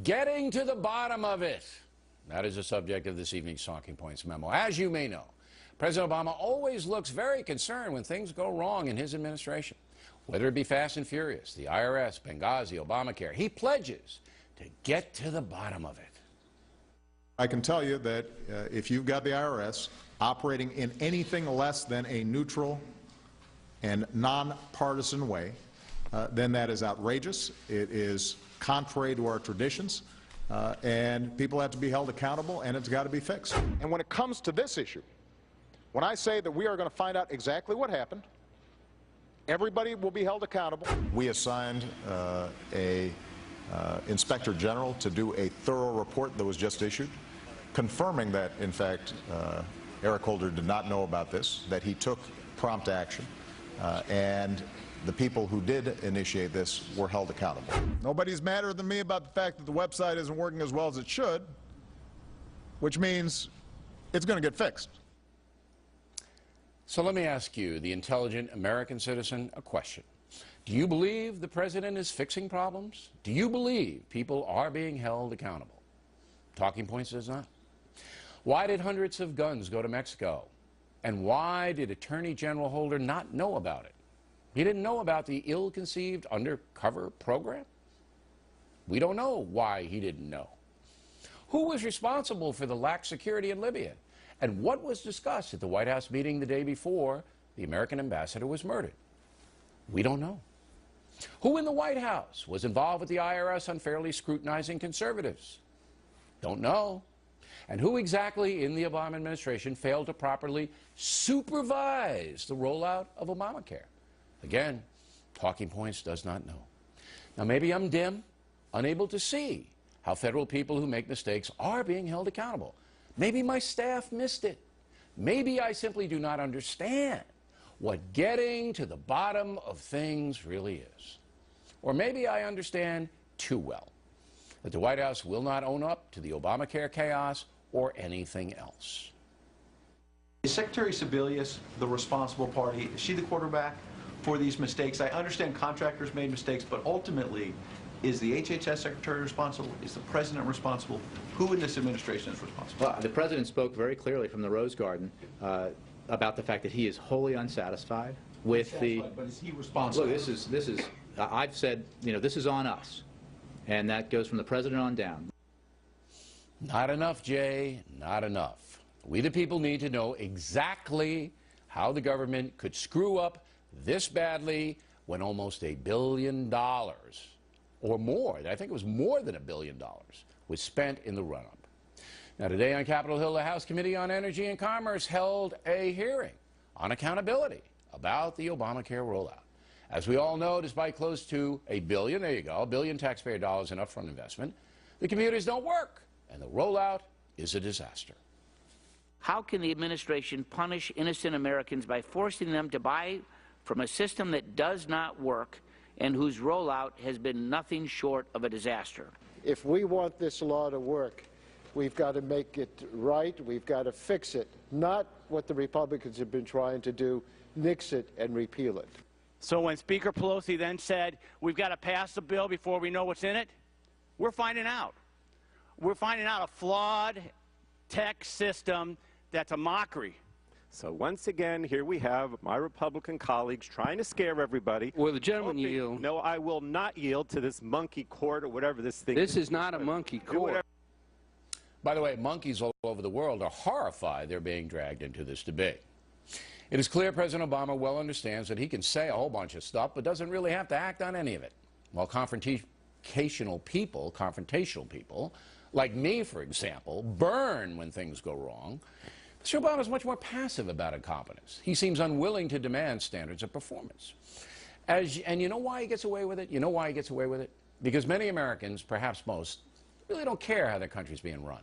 getting to the bottom of it. That is the subject of this evening's Talking Points memo. As you may know, President Obama always looks very concerned when things go wrong in his administration. Whether it be Fast and Furious, the IRS, Benghazi, Obamacare, he pledges to get to the bottom of it. I can tell you that if you've got the IRS operating in anything less than a neutral and nonpartisan way, then that is outrageous. It is contrary to our traditions, and people have to be held accountable, and it's got to be fixed. And when it comes to this issue, when I say that we are going to find out exactly what happened, everybody will be held accountable. We assigned a Inspector General to do a thorough report that was just issued, confirming that, in fact, Eric Holder did not know about this, that he took prompt action, and the people who did initiate this were held accountable. Nobody's madder than me about the fact that the website isn't working as well as it should, which means it's going to get fixed. So let me ask you, the intelligent American citizen, a question. Do you believe the president is fixing problems? Do you believe people are being held accountable? Talking Points does not. Why did hundreds of guns go to Mexico? And why did Attorney General Holder not know about it? He didn't know about the ill-conceived undercover program? We don't know why he didn't know. Who was responsible for the lax security in Libya? And what was discussed at the White House meeting the day before the American ambassador was murdered? We don't know. Who in the White House was involved with the IRS unfairly scrutinizing conservatives? Don't know. And who exactly in the Obama administration failed to properly supervise the rollout of Obamacare? Again, Talking Points does not know. Now, maybe I'm dim, unable to see how federal people who make mistakes are being held accountable. Maybe my staff missed it. Maybe I simply do not understand what getting to the bottom of things really is. Or maybe I understand too well that the White House will not own up to the Obamacare chaos or anything else. Is Secretary Sebelius the responsible party? Is she the quarterback for these mistakes? I understand contractors made mistakes, but ultimately, is the HHS Secretary responsible? Is the President responsible? Who in this administration is responsible? Well, the President spoke very clearly from the Rose Garden about the fact that he is wholly unsatisfied with the... But is he responsible? Look, this is I've said, you know, this is on us, and that goes from the President on down. Not enough, Jay, not enough. We the people need to know exactly how the government could screw up this badly when almost $1 billion or more, I think it was more than $1 billion, was spent in the run-up. Now, today on Capitol Hill, the House Committee on Energy and Commerce held a hearing on accountability about the Obamacare rollout. As we all know, despite close to $1 billion, there you go, $1 billion taxpayer dollars in upfront investment, the computers don't work, and the rollout is a disaster. How can the administration punish innocent Americans by forcing them to buy from a system that does not work and whose rollout has been nothing short of a disaster? If we want this law to work, we've got to make it right, we've got to fix it, not what the Republicans have been trying to do, nix it and repeal it. So when Speaker Pelosi then said, we've got to pass the bill before we know what's in it, we're finding out. We're finding out a flawed tech system that's a mockery. So once again, here we have my Republican colleagues trying to scare everybody. Will the gentleman yield? No, I will not yield to this monkey court or whatever this thing is. This is not a monkey court. By the way, monkeys all over the world are horrified they're being dragged into this debate. It is clear President Obama well understands that he can say a whole bunch of stuff, but doesn't really have to act on any of it. While confrontational people, like me, for example, burn when things go wrong, Mr. Obama is much more passive about incompetence. He seems unwilling to demand standards of performance. And you know why he gets away with it? You know why he gets away with it? Because many Americans, perhaps most, really don't care how their country's being run.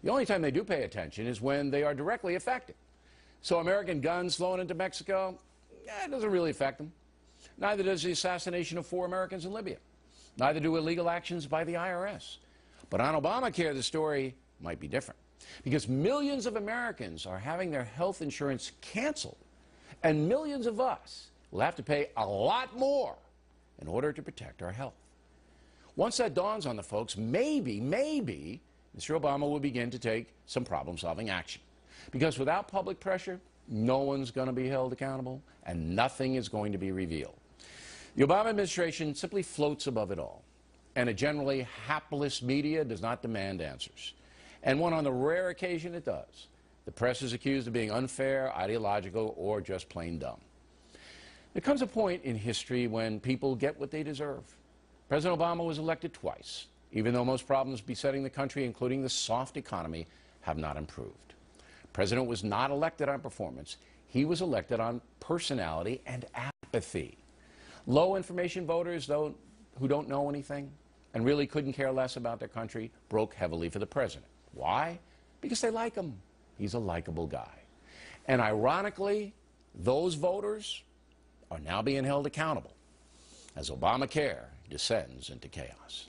The only time they do pay attention is when they are directly affected. So American guns flown into Mexico, it doesn't really affect them. Neither does the assassination of 4 Americans in Libya. Neither do illegal actions by the IRS. But on Obamacare, the story might be different. Because millions of Americans are having their health insurance canceled, and millions of us will have to pay a lot more in order to protect our health. Once that dawns on the folks, maybe Mr. Obama will begin to take some problem-solving action. Because without public pressure, no one's going to be held accountable and nothing is going to be revealed. The Obama administration simply floats above it all, and a generally hapless media does not demand answers. And when on the rare occasion it does, the press is accused of being unfair, ideological, or just plain dumb. There comes a point in history when people get what they deserve. President Obama was elected twice, even though most problems besetting the country, including the soft economy, have not improved. The president was not elected on performance. He was elected on personality and apathy. Low information voters, though, who don't know anything and really couldn't care less about their country, broke heavily for the president. Why? Because they like him. He's a likable guy. And ironically, those voters are now being held accountable as Obamacare descends into chaos.